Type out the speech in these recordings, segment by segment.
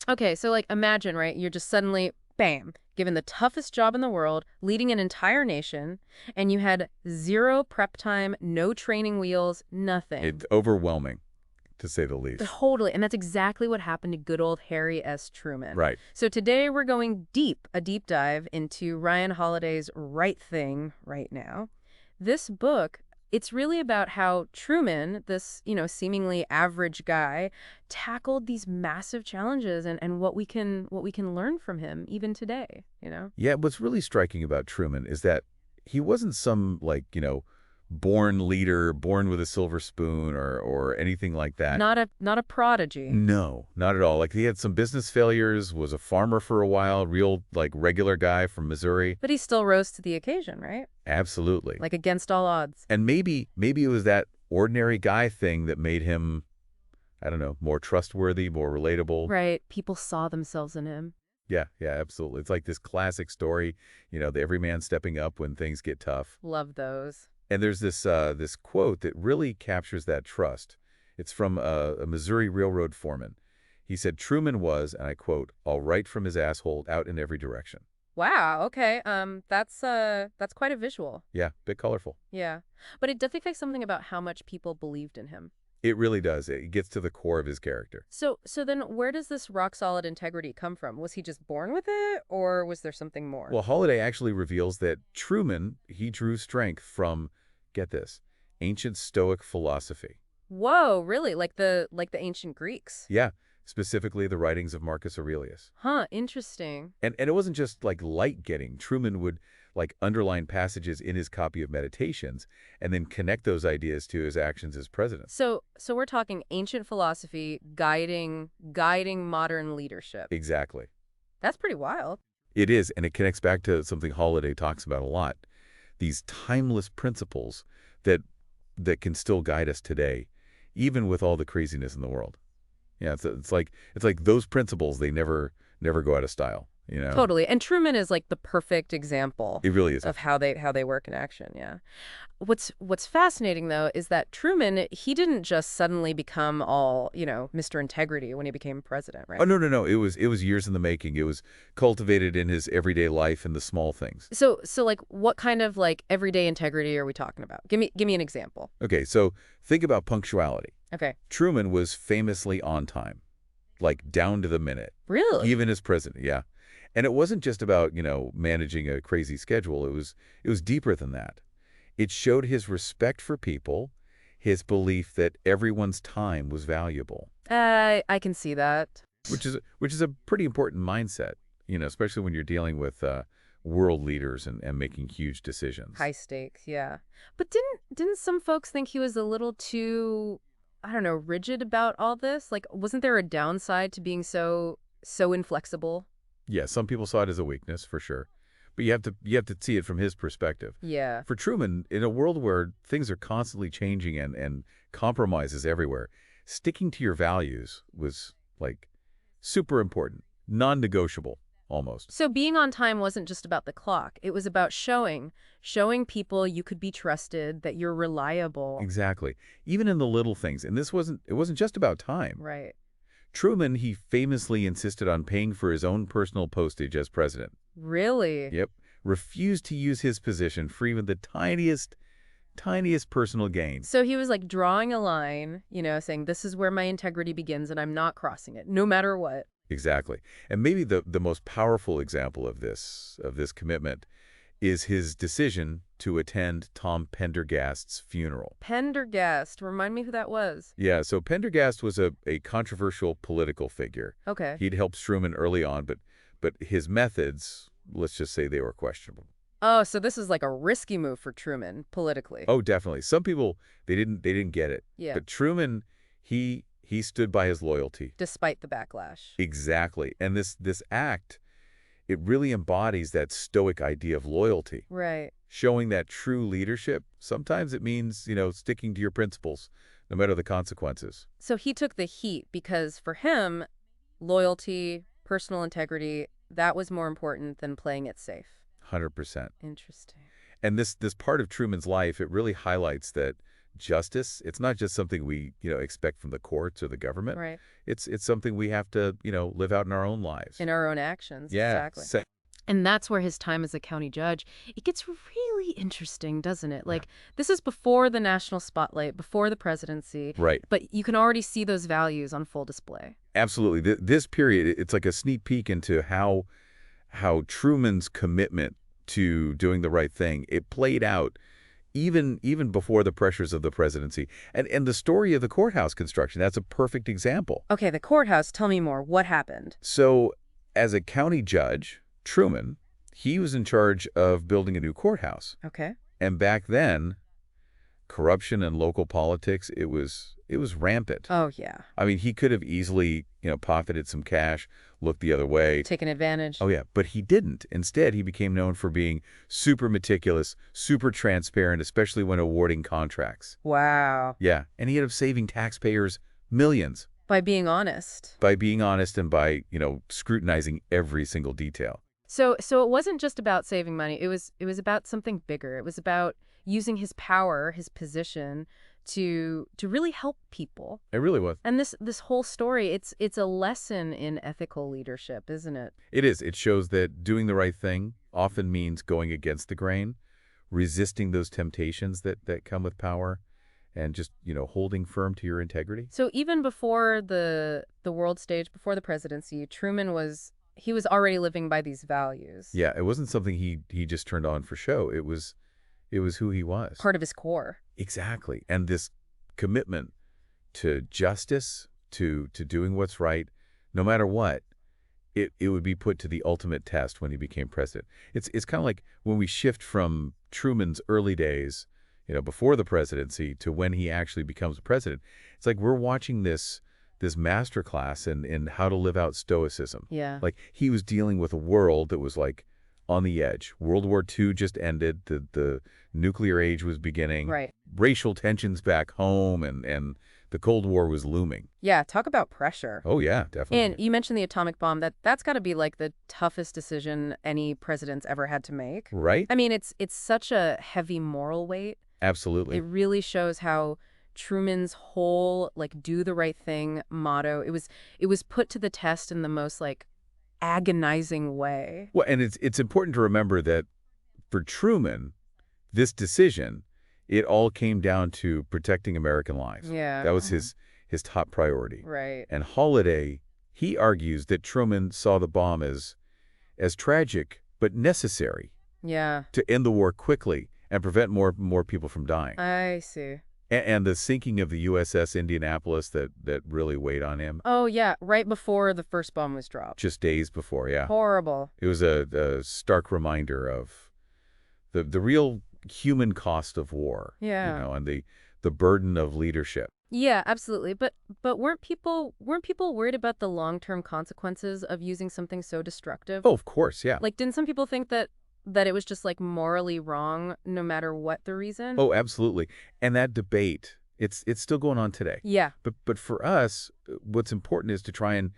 Okay, so like imagine, right? You're just suddenly, bam, given the toughest job in the world, leading an entire nation, and you had zero prep time, no training wheels, nothing. It's overwhelming, to say the least. Totally, and that's exactly what happened to good old Harry S. Truman. Right. So today we're going deep, a deep dive into Ryan Holiday's Right Thing right now. This book, it's really about how Truman, this, seemingly average guy, tackled these massive challenges and what we can learn from him even today. Yeah, what's really striking about Truman is that he wasn't some, like, born leader, born with a silver spoon or anything like that. Not a prodigy, No, not at all. Like, he had some business failures, was a farmer for a while, real, like, regular guy from Missouri. but he still rose to the occasion, right? Absolutely. Like against all odds. And maybe it was that ordinary guy thing that made him, I don't know, more trustworthy, more relatable. Right, people saw themselves in him. Yeah, absolutely. It's like this classic story, the everyman stepping up when things get tough. Love those. And there's this quote that really captures that trust. It's from a Missouri railroad foreman. He said Truman was, and I quote, "all right from his asshole out in every direction." Wow, okay. That's quite a visual. Yeah, bit colorful. Yeah. But it does say something about how much people believed in him. It really does. It gets to the core of his character. So then where does this rock solid integrity come from? Was he just born with it or was there something more? Well, Holiday actually reveals that Truman, he drew strength from, get this, ancient Stoic philosophy. Whoa, really? Like the ancient Greeks. Yeah, specifically the writings of Marcus Aurelius. Huh, interesting. And it wasn't just like light getting. Truman would like underline passages in his copy of Meditations and then connect those ideas to his actions as president. So we're talking ancient philosophy guiding modern leadership. Exactly. That's pretty wild. It is, and it connects back to something Holiday talks about a lot. These timeless principles that can still guide us today, even with all the craziness in the world. Yeah, it's like those principles, they never go out of style. Totally. And Truman is like the perfect example It really is. of how they work in action, yeah. What's fascinating though is that Truman, he didn't just suddenly become all, Mr. Integrity when he became president, right? Oh, no. It was years in the making. It was cultivated in his everyday life and the small things. So like what kind of like everyday integrity are we talking about? Give me an example. Okay, so think about punctuality. Okay. Truman was famously on time, like down to the minute, Really? even as president, yeah. And it wasn't just about, managing a crazy schedule. It was deeper than that. It showed his respect for people, his belief that everyone's time was valuable, I can see that. which is a pretty important mindset, especially when you're dealing with world leaders and making huge decisions. High stakes, yeah. But didn't some folks think he was a little too, I don't know, rigid about all this? Like, wasn't there a downside to being so inflexible? Yeah, some people saw it as a weakness, for sure. But you have to see it from his perspective. Yeah. For Truman, in a world where things are constantly changing and compromises everywhere, sticking to your values was, like, super important, non-negotiable, almost. So being on time wasn't just about the clock. It was about showing people you could be trusted, that you're reliable. Exactly. Even in the little things. And it wasn't just about time. Right. Truman, he famously insisted on paying for his own personal postage as president. Really? Yep. Refused to use his position for even the tiniest personal gain. So he was like drawing a line, saying this is where my integrity begins and I'm not crossing it, no matter what. Exactly. And maybe the most powerful example of this commitment is his decision to attend Tom Pendergast's funeral. Pendergast, remind me who that was. Yeah, so Pendergast was a controversial political figure. Okay. He'd helped Truman early on, but his methods, let's just say they were questionable. Oh, so this is like a risky move for Truman politically. Oh, definitely. Some people, they didn't get it. Yeah. But Truman, he stood by his loyalty. Despite the backlash. Exactly. And this act, it really embodies that Stoic idea of loyalty. Right. Showing that true leadership, sometimes it means, sticking to your principles, no matter the consequences. So he took the heat because for him, loyalty, personal integrity, that was more important than playing it safe. 100%. Interesting. And this part of Truman's life, it really highlights that justice, it's not just something we, expect from the courts or the government. Right. It's something we have to, live out in our own lives. In our own actions, Yeah. exactly. And that's where his time as a county judge, it gets really interesting, doesn't it? Yeah. Like, this is before the national spotlight, before the presidency, Right. but you can already see those values on full display. Absolutely. This period, it's like a sneak peek into how Truman's commitment to doing the right thing, it played out even before the pressures of the presidency. And the story of the courthouse construction, that's a perfect example. Okay, the courthouse, tell me more. What happened? So, as a county judge, Truman, he was in charge of building a new courthouse. Okay. And back then, corruption and local politics, it was rampant. Oh, yeah. I mean, he could have easily, pocketed some cash, looked the other way. Taken advantage. Oh, yeah, but he didn't. Instead, he became known for being super meticulous, super transparent, especially when awarding contracts. Wow. Yeah, and he ended up saving taxpayers millions By being honest. by being honest and by, scrutinizing every single detail. So it wasn't just about saving money. It was about something bigger. It was about using his power, his position to really help people. It really was. And this whole story, it's a lesson in ethical leadership, isn't it? It is. It shows that doing the right thing often means going against the grain, resisting those temptations that come with power, and just, holding firm to your integrity. So even before the world stage, before the presidency, Truman was already living by these values. Yeah, it wasn't something he just turned on for show. It was who he was. Part of his core. Exactly. And this commitment to justice, to doing what's right, no matter what, it would be put to the ultimate test when he became president. It's kind of like when we shift from Truman's early days, before the presidency, to when he actually becomes president. It's like we're watching this master class in how to live out stoicism. Yeah. Like he was dealing with a world that was like on the edge. World War II just ended. The nuclear age was beginning. Right. Racial tensions back home, and the Cold War was looming. Yeah, talk about pressure. Oh, yeah, definitely. And you mentioned the atomic bomb. That's got to be like the toughest decision any president's ever had to make. Right? I mean, it's such a heavy moral weight. Absolutely. It really shows how Truman's whole like do the right thing motto, it was put to the test in the most like agonizing way. Well, and it's important to remember that for Truman, this decision, it all came down to protecting American lives. Yeah. That was his top priority. Right. And Holliday, he argues that Truman saw the bomb as tragic but necessary Yeah. to end the war quickly and prevent more people from dying. I see. And the sinking of the USS Indianapolis that really weighed on him Oh, yeah, right before the first bomb was dropped. just days before, yeah. Horrible. It was a stark reminder of the real human cost of war, Yeah. and the burden of leadership. Yeah, absolutely. But weren't people worried about the long-term consequences of using something so destructive? Oh, of course, yeah. Like, didn't some people think that it was just like morally wrong no matter what the reason? Oh, absolutely. And that debate, it's still going on today. Yeah. But for us, what's important is to try and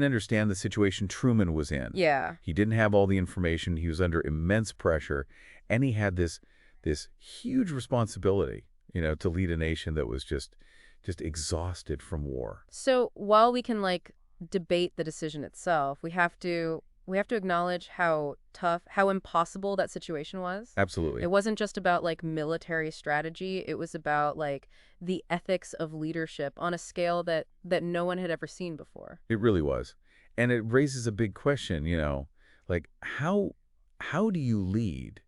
understand the situation Truman was in. Yeah. He didn't have all the information. He was under immense pressure, and he had this huge responsibility, to lead a nation that was just exhausted from war. So while we can like debate the decision itself, we have to acknowledge how tough, how impossible that situation was. Absolutely. It wasn't just about like military strategy. It was about like the ethics of leadership on a scale that no one had ever seen before. It really was. And it raises a big question, like how do you lead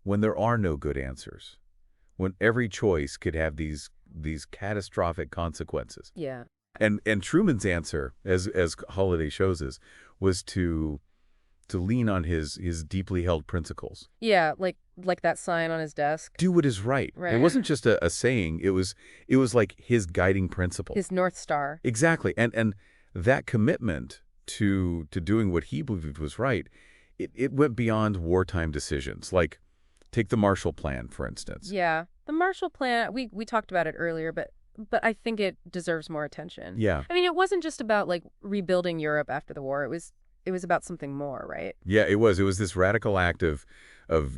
when there are no good answers? When every choice could have these catastrophic consequences. Yeah. And Truman's answer, as Holliday shows us, was to lean on his deeply held principles. Yeah, like that sign on his desk. Do what is right. Right. It wasn't just a saying. It was like his guiding principle. His North Star. Exactly. And that commitment to doing what he believed was right, it went beyond wartime decisions. Like, take the Marshall Plan, for instance. Yeah. The Marshall Plan, we talked about it earlier, but I think it deserves more attention. Yeah. I mean, it wasn't just about like rebuilding Europe after the war. It was about something more, right? Yeah, it was. It was this radical act of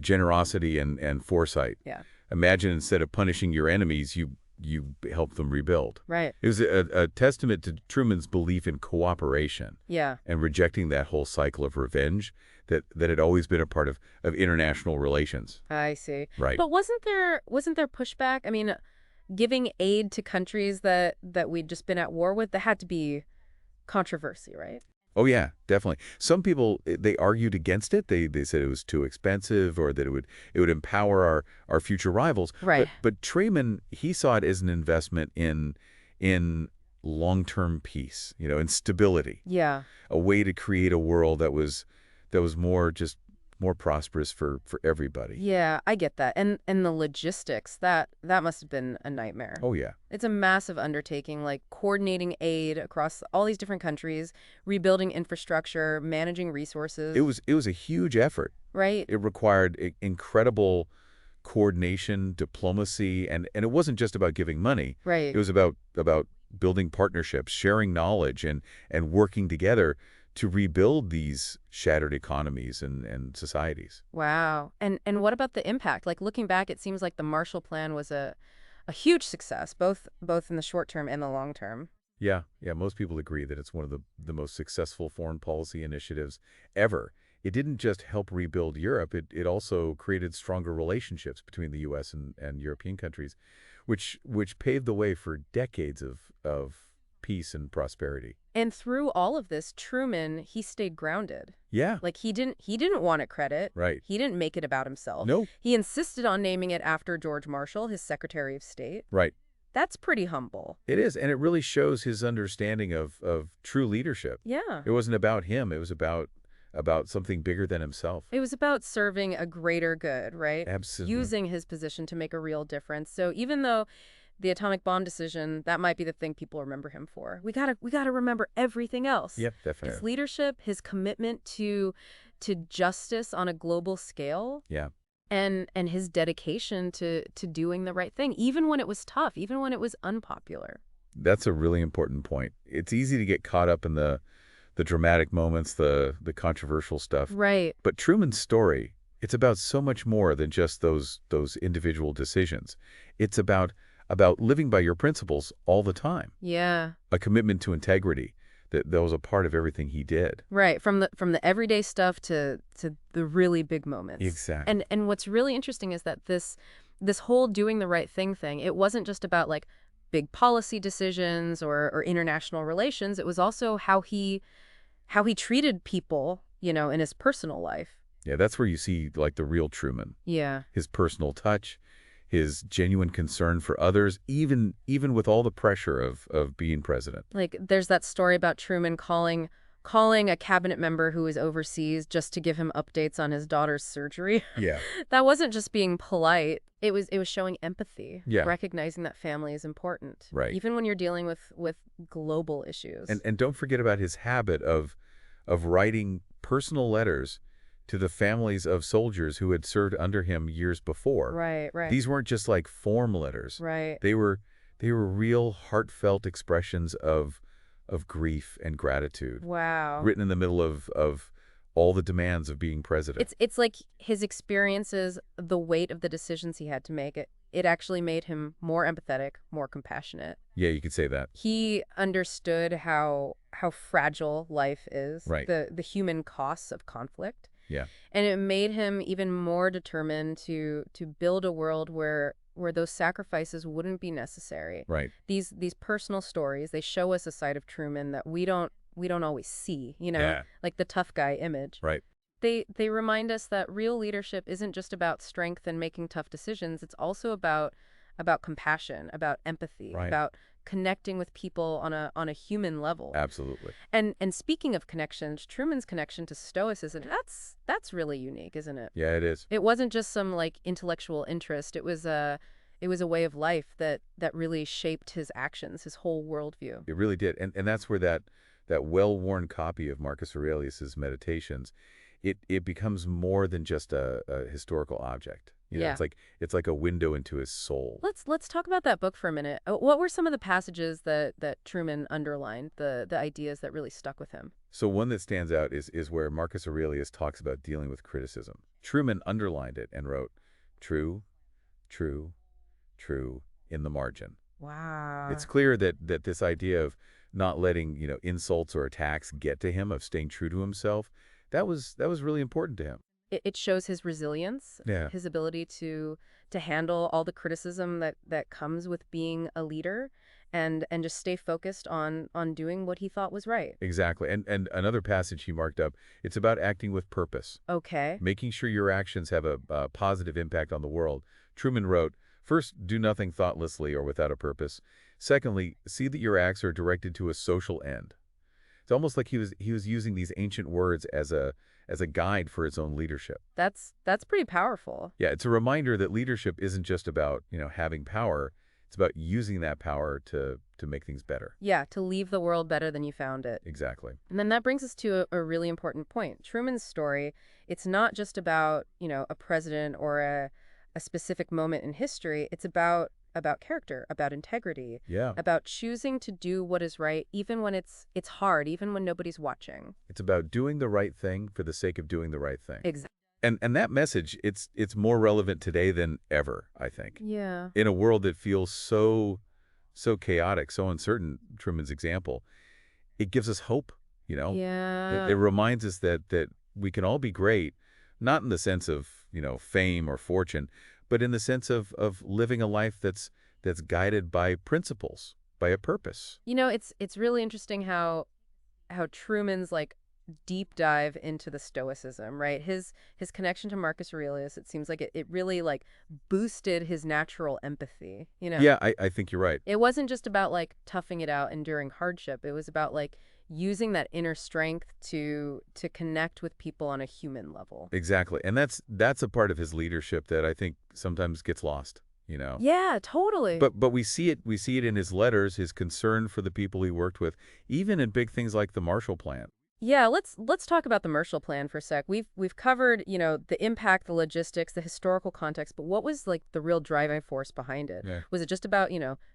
generosity and foresight. Yeah. Imagine instead of punishing your enemies, you help them rebuild. Right. It was a testament to Truman's belief in cooperation Yeah. and rejecting that whole cycle of revenge that had always been a part of international relations. I see. Right. But wasn't there pushback? I mean, giving aid to countries that we'd just been at war with, that had to be controversy, right? Oh yeah, definitely. Some people they argued against it. They said it was too expensive or that it would empower our future rivals. Right. But Truman, he saw it as an investment in long-term peace, in stability, Yeah. a way to create a world that was more prosperous for everybody. Yeah, I get that. And the logistics, that must have been a nightmare. Oh yeah. It's a massive undertaking, like coordinating aid across all these different countries, rebuilding infrastructure, managing It resources, was it was a huge effort. right? It required incredible coordination, diplomacy, and it wasn't just about giving money. It Right. was about building partnerships, sharing knowledge, and working together to rebuild these shattered economies and societies. Wow. And what about the impact? Like looking back, it seems like the Marshall Plan was a huge success, both in the short term and the long term. Yeah, yeah, most people agree that it's one of the most successful foreign policy initiatives ever. It didn't just help rebuild Europe, it also created stronger relationships between the U.S. and European countries, which paved the way for decades of peace and prosperity. And through all of this, Truman, he stayed grounded. Yeah, Like he didn't want it credit. right. He didn't make it about himself. No, He insisted on naming it after George Marshall, his Secretary of State. right. That's pretty humble. It is, and it really shows his understanding of true leadership. Yeah. It wasn't about him, it was about something bigger than himself. It was about serving a greater good, right? Absolutely. Using his position to make a real difference. So even though the atomic bomb decision, that might be the thing people remember him for, we gotta remember everything else. Yep, His definitely. leadership, his commitment to justice on a global scale, Yeah. and his dedication to doing the right thing, even when it was tough, even when it was unpopular. That's a really important point. It's easy to get caught up in the dramatic moments, the controversial stuff. Right. But Truman's story, it's about so much more than just those individual decisions. It's about living by your principles all the time. Yeah. A commitment to integrity that was a part of everything he did. Right, from the everyday stuff to the really big moments. Exactly. And what's really interesting is that this whole doing the right thing, it wasn't just about like big policy decisions or international relations. It was also how he treated people, in his personal life. Yeah, that's where you see like the real Truman. Yeah. His personal touch, his genuine concern for others, even with all the pressure of being president. Like there's that story about Truman calling a cabinet member who was overseas just to give him updates on his daughter's surgery. Yeah. That wasn't just being polite. It was showing empathy, Yeah. recognizing that family is important, Right. even when you're dealing with global issues. And don't forget about his habit of writing personal letters to the families of soldiers who had served under him years before. Right, right, These weren't just like form letters. right. They were real heartfelt expressions of grief and gratitude, Wow. written in the middle of all the demands of being president. It's like his experiences, the weight of the decisions he had to make. It actually made him more empathetic, more compassionate. Yeah, you could say that. He understood how fragile life is, Right. the human costs of conflict. Yeah. And it made him even more determined to build a world where those sacrifices wouldn't be necessary. Right. These personal stories, they show us a side of Truman that we don't always see, Yeah. like the tough guy image. Right. They remind us that real leadership isn't just about strength and making tough decisions. It's also about compassion, about empathy, Right. about connecting with people on a human level. Absolutely. And speaking of connections, Truman's connection to Stoicism, that's really unique, isn't it? Yeah, it is. It wasn't just some like intellectual interest. It was a way of life that really shaped his actions, his whole worldview. It really did. And that's where that well-worn copy of Marcus Aurelius's Meditations, it becomes more than just a historical object. Yeah. It's like a window into his soul. Let's talk about that book for a minute. What were some of the passages that Truman underlined, the ideas that really stuck with him? So one that stands out is where Marcus Aurelius talks about dealing with criticism. Truman underlined it and wrote, "True, true, true, in the margin. Wow. It's clear that this idea of not letting, insults or attacks get to him, of staying true to himself, that was really important to him. It shows his resilience, Yeah, his ability to handle all the criticism that comes with being a leader and just stay focused on doing what he thought was right. exactly. And another passage he marked up, it's about acting with purpose, Okay. making sure your actions have a positive impact on the world. Truman wrote, "First, do nothing thoughtlessly or without a purpose. Secondly, see that your acts are directed to a social end." It's almost like he was using these ancient words as a guide for his own leadership. That's pretty powerful. Yeah, it's a reminder that leadership isn't just about, having power. It's about using that power to make things better. Yeah, to leave the world better than you found it. Exactly. And then that brings us to a really important point. Truman's story, it's not just about, a president or a specific moment in history. It's about character, about integrity, Yeah. about choosing to do what is right even when it's hard, even when nobody's watching. It's about doing the right thing for the sake of doing the right thing. Exactly. And that message, it's more relevant today than ever, I think. Yeah. In a world that feels so chaotic, so uncertain, Truman's example, it gives us hope, you know? It Yeah. reminds us that we can all be great, not in the sense of, fame or fortune, but in the sense of living a life that's guided by principles, by a purpose. It's really interesting how Truman's like deep dive into the Stoicism, right? His connection to Marcus Aurelius, it seems like it really like boosted his natural empathy, Yeah, I think you're right. It wasn't just about like toughing it out, enduring hardship. It was about like using that inner strength to connect with people on a human level. Exactly. And that's a part of his leadership that I think sometimes gets lost. Yeah, totally. But we see it in his letters, his concern for the people he worked with, even in big things like the Marshall Plan. Yeah, let's talk about the Marshall Plan for a sec. We've covered, the impact, the logistics, the historical context, but what was like the real driving force behind it? Yeah. Was it just about,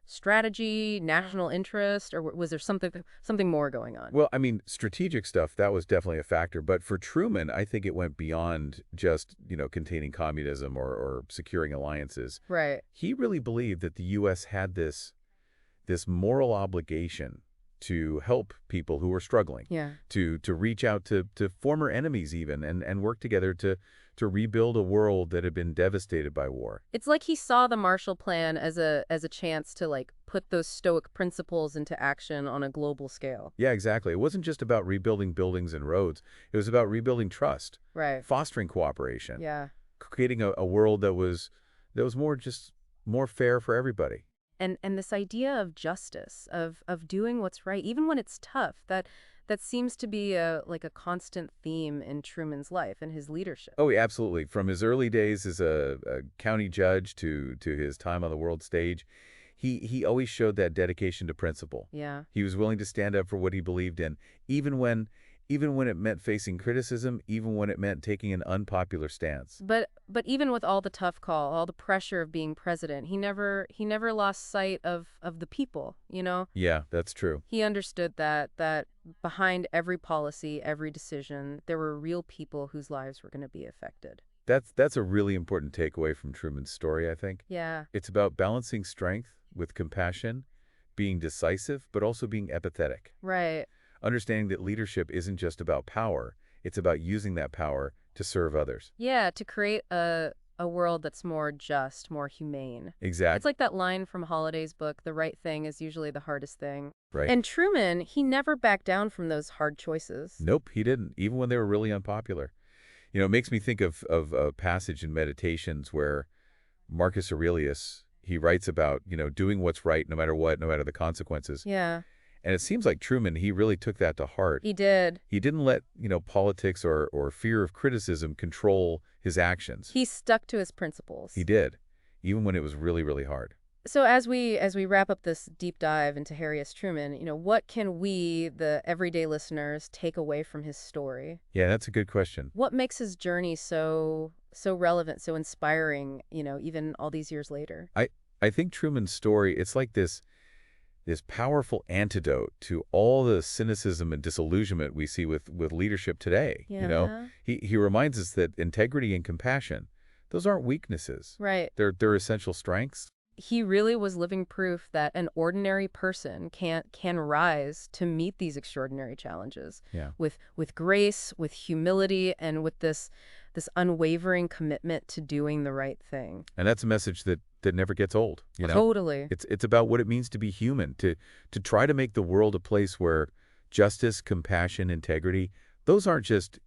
strategy, national interest, or was there something more going on? Well, I mean, strategic stuff, that was definitely a factor. But for Truman, I think it went beyond just, containing communism or securing alliances. Right. He really believed that the U.S. had this moral obligation to help people who were struggling, Yeah. to reach out to former enemies even, and work together to rebuild a world that had been devastated by war. It's like he saw the Marshall Plan as a chance to like put those Stoic principles into action on a global scale. Yeah, exactly. It wasn't just about rebuilding buildings and roads. It was about rebuilding trust, Right. fostering cooperation, Yeah. creating a world that was more fair for everybody. And this idea of justice, of doing what's right, even when it's tough, that seems to be a constant theme in Truman's life and his leadership. Oh, yeah, absolutely. From his early days as a county judge to his time on the world stage, he always showed that dedication to principle. Yeah. He was willing to stand up for what he believed in, even when it meant facing criticism, even when it meant taking an unpopular stance. But even with all the tough call, all the pressure of being president, he never lost sight of the people. Yeah, that's true. He understood that behind every policy, every decision, there were real people whose lives were going to be affected. That's a really important takeaway from Truman's story, I think. Yeah. It's about balancing strength with compassion, being decisive, but also being empathetic. Right. Understanding that leadership isn't just about power, it's about using that power to serve others. Yeah, to create a world that's more just, more humane. It's Exactly. like that line from Holiday's book, the right thing is usually the hardest thing. Right. And Truman, he never backed down from those hard choices. Nope, he didn't, even when they were really unpopular. It makes me think of a passage in Meditations where Marcus Aurelius, he writes about, doing what's right no matter what, no matter the consequences. Yeah, And it seems like Truman, he really took that to heart. he did. He didn't let, politics or fear of criticism control his actions. He stuck to his principles. He did, even when it was really, really hard. So as we wrap up this deep dive into Harry S. Truman, what can we, the everyday listeners, take away from his story? Yeah, that's a good question. What makes his journey so relevant, so inspiring, even all these years later? I think Truman's story, it's like this powerful antidote to all the cynicism and disillusionment we see with leadership today. Yeah. He reminds us that integrity and compassion, those aren't weaknesses. Right. They're essential strengths. He really was living proof that an ordinary person can rise to meet these extraordinary challenges Yeah. with grace, with humility, and with this unwavering commitment to doing the right thing. And that's a message that never gets old, you know? Totally. It's about what it means to be human, to try to make the world a place where justice, compassion, integrity, those aren't just,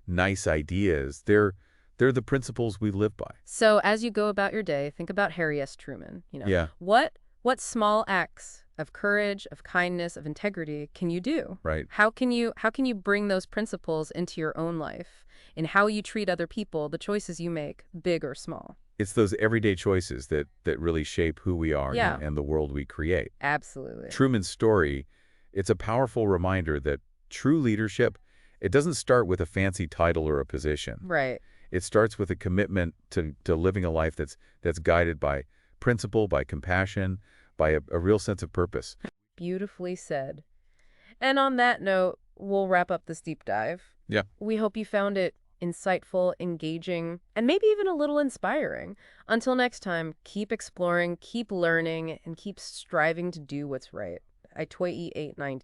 nice ideas. They're the principles we live by. So as you go about your day, think about Harry S. Truman. Yeah, What small acts of courage, of kindness, of integrity can you do? right. How can you bring those principles into your own life, in how you treat other people, the choices you make, big or small? It's those everyday choices that really shape who we are Yeah, and the world we create. absolutely. Truman's story, it's a powerful reminder that true leadership, it doesn't start with a fancy title or a position. Right. It starts with a commitment to living a life that's guided by principle, by compassion, by a real sense of purpose. Beautifully said. And on that note, we'll wrap up this deep dive. Yeah. We hope you found it insightful, engaging, and maybe even a little inspiring. Until next time, keep exploring, keep learning, and keep striving to do what's right. I 8 9